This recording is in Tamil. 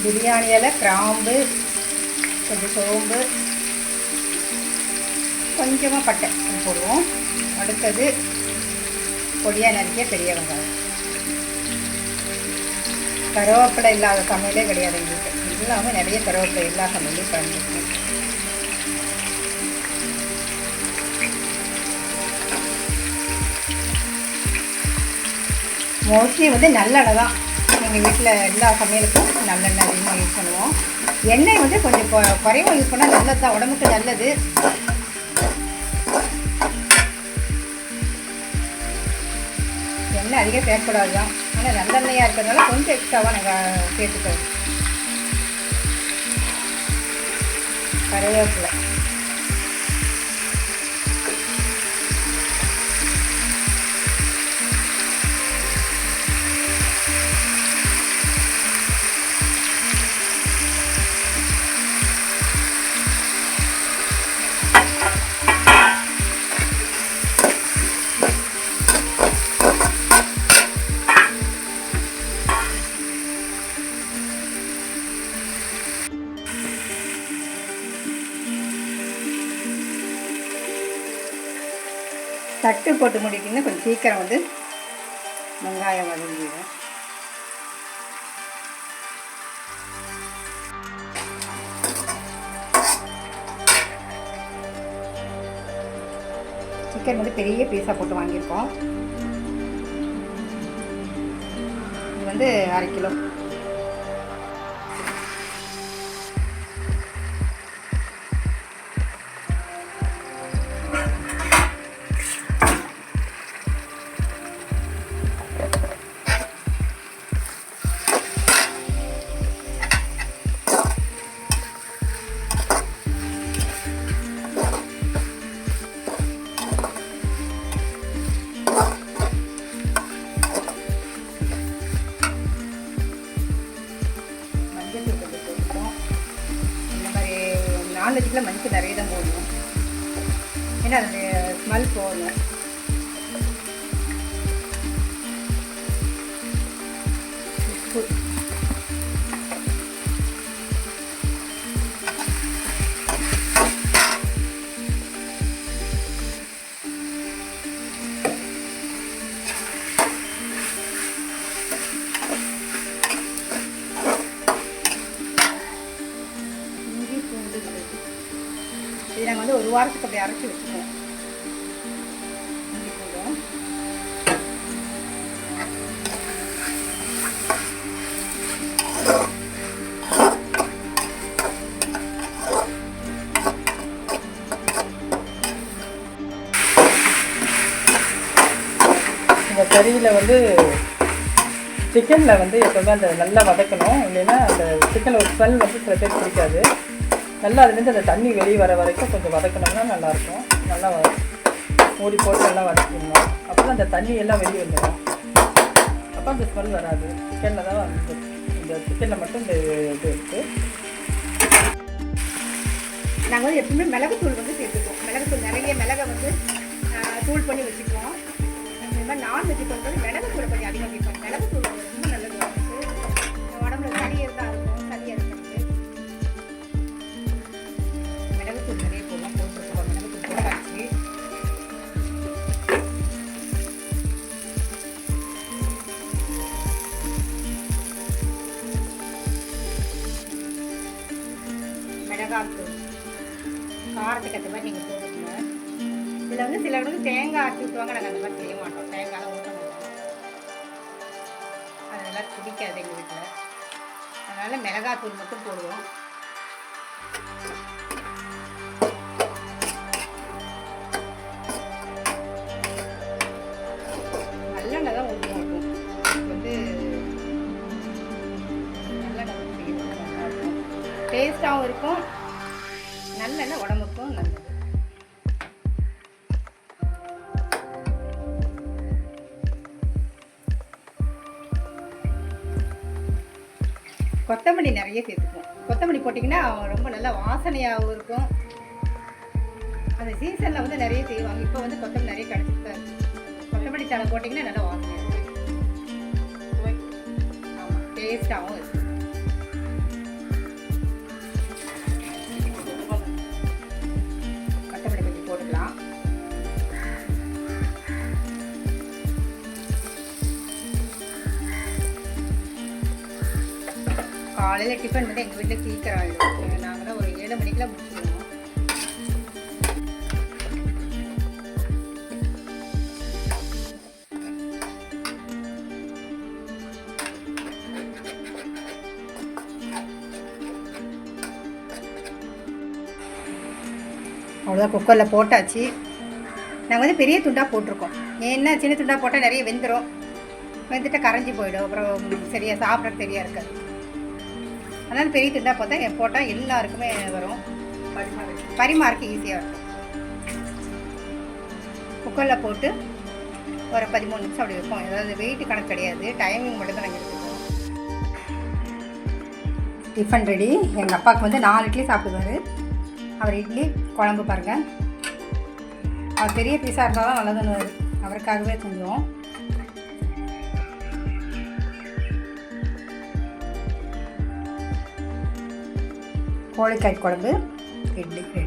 பிரியாணி இலை, கிராம்பு, கொஞ்சம் சோம்பு, கொஞ்சமாக பட்டை போடுவோம். அடுத்தது பொடியாக நறுக்கிய பெரிய வெங்காயம். கருவேப்பிலை இல்லாத சமையலே கிடையாது எங்களுக்கு. எல்லாமே நிறைய கருவேப்பிலை எல்லா சமையலையும் பயன்படுத்தும். மோஸ்ட்லி வந்து நல்லெண்ணெய் தான் எங்கள் வீட்டில் எல்லா சமையலுக்கும் நல்லெண்ணெய் அதிகமாக யூஸ் பண்ணுவோம். எண்ணெய் வந்து கொஞ்சம் குறைவாக யூஸ் பண்ணால் நல்லது தான், உடம்புக்கு நல்லது. எண்ணெய் அதிகம் சேர்க்கக்கூடாது தான், ஆனால் நல்லெண்ணெயாக இருக்கிறதுனால கொஞ்சம் எக்ஸ்ட்ராவாக நாங்கள் சேர்த்துக்கிறோம். கருவேப்பிலை, தட்டு போட்டு முடிட்டிங்கன்னா கொஞ்சம் சீக்கிரம் வந்து வெங்காயம் வதங்கிடும். சிக்கன் வந்து பெரிய பீஸாக போட்டு வாங்கியிருக்கோம். இது வந்து 1/2 கிலோ. நான்வெஜ்ஜில் மஞ்சள் நிறைய தான் போடணும், ஏன்னா அதனுடைய ஸ்மெல் போகணும். உப்பு, இது நாங்கள் வந்து 1 வாரத்துக்கு அப்படி அரைச்சி வச்சுக்குவோம். இந்த கறியில் வந்து சிக்கனில் வந்து எப்போவுமே அந்த நல்லா வதக்கணும், இல்லைன்னா அந்த சிக்கனில் ஒரு ஸ்மெல் வந்து சில பேர் பிடிக்காது. நல்லா அதுலேருந்து அந்த தண்ணி வெளியே வர வரைக்கும் கொஞ்சம் வதக்கணும்னா நல்லாயிருக்கும். நல்லா மூடி போட்டு நல்லா வதக்கிடணும். அப்புறம் அந்த தண்ணி எல்லாம் வெளியே வந்துடும். அப்போ அந்த ஸ்மெல் வராது. சிக்கனில் தான் இந்த சிக்கனில் மட்டும் இந்த இது இருக்குது. நாங்கள் வந்து எப்பவுமே மிளகுத்தூள் வந்து சேர்த்துக்குவோம். மிளகுத்தூள் நிறைய மிளகை வந்து தூள் பண்ணி வச்சுக்குவோம். இந்த மாதிரி நான்வெஜ்ஜுக்கு வந்து மிளகுத்தூளை கொஞ்சம் அதிகம் வைப்போம். மிளகுத்தூள் ரொம்ப நல்லது உடம்புல சளி இருந்தால் இருக்கும், சளியாக இருக்கிறது. மிளகுத்தூள் நிறைய போடுவோம், போட்டுருக்கோம். மிளகுத்தூள் போட்டாச்சு. மிளகாத்தூள் காரத்துக்கு ஏற்ற மாதிரி நீங்கள் போட்டுக்கோங்க. இதில் வந்து சிலர் வந்து தேங்காய் ஆட்டி விட்டுவாங்க, நாங்கள் அந்த மாதிரி செய்ய மாட்டோம். தேங்காய் ஊற்ற மாட்டோம், அதெல்லாம் பிடிக்காது எங்கள் வீட்டில். அதனால் மிளகாத்தூள் மட்டும் போடுவோம். நல்லெண்ணெய் தான் ஊற்றுவோம். வந்து நல்லெண்ணெய் ஊற்றிக்கிறது நல்லாயிருக்கும், டேஸ்ட்டாகவும் இருக்கும். நல்லெண்ணெய் உடம்புக்கும் நல்லது. கொத்தமல்லி நிறைய சேர்த்துக்குவோம். கொத்தமல்லி போட்டிங்கன்னா ரொம்ப நல்லா வாசனையாகவும் இருக்கும். அந்த சீசனில் வந்து நிறைய செய்வாங்க. இப்போ வந்து கொத்தமல்லி நிறைய கிடச்சிட்டு தான் இருக்குது. கொத்தமல்லி தழை போட்டிங்கன்னா நல்லா வாசனையாக இருக்கும். ஆமாம், டேஸ்ட்டாகவும் இருக்கும். காலையில் டிஃபன் வந்து எங்கள் வீட்டில் சீக்கிரம் ஆகிடும். நாங்கள் தான் ஒரு 7 மணிக்கெலாம் முடிச்சிடுவோம். அவ்வளோதான், குக்கரில் போட்டாச்சு. நாங்கள் வந்து பெரிய துண்டாக போட்டிருக்கோம். ஏன்னா சின்ன துண்டாக போட்டால் நிறைய வெந்துடும், வெந்துட்டு கரைஞ்சி போயிடும், அப்புறம் சரியாக சாப்பிட்றது சரியாக இருக்காது. அதனால் பெரிய துண்டாக போட்டால் எல்லாருக்குமே வரும், பரிமாறக்கு ஈஸியாக இருக்கும். குக்கரில் போட்டு ஒரு 13 நிமிஷம் அப்படி வைப்போம். ஏதாவது வெயிட் கணக்கு கிடையாது, டைமிங் மட்டும் தான் நாங்கள் எடுத்துக்குவோம். Tiffin ready. எங்கள் அப்பாவுக்கு வந்து 4 இட்லி சாப்பிடுவார். அவர் இட்லி குழம்பு பாருங்கள், அவர் பெரிய பீஸாக இருந்தால் தான் நல்லதுன்னு அவருக்காகவே செஞ்சோம். கோழிக்காய் குழம்பு, இட்லி ரெடி.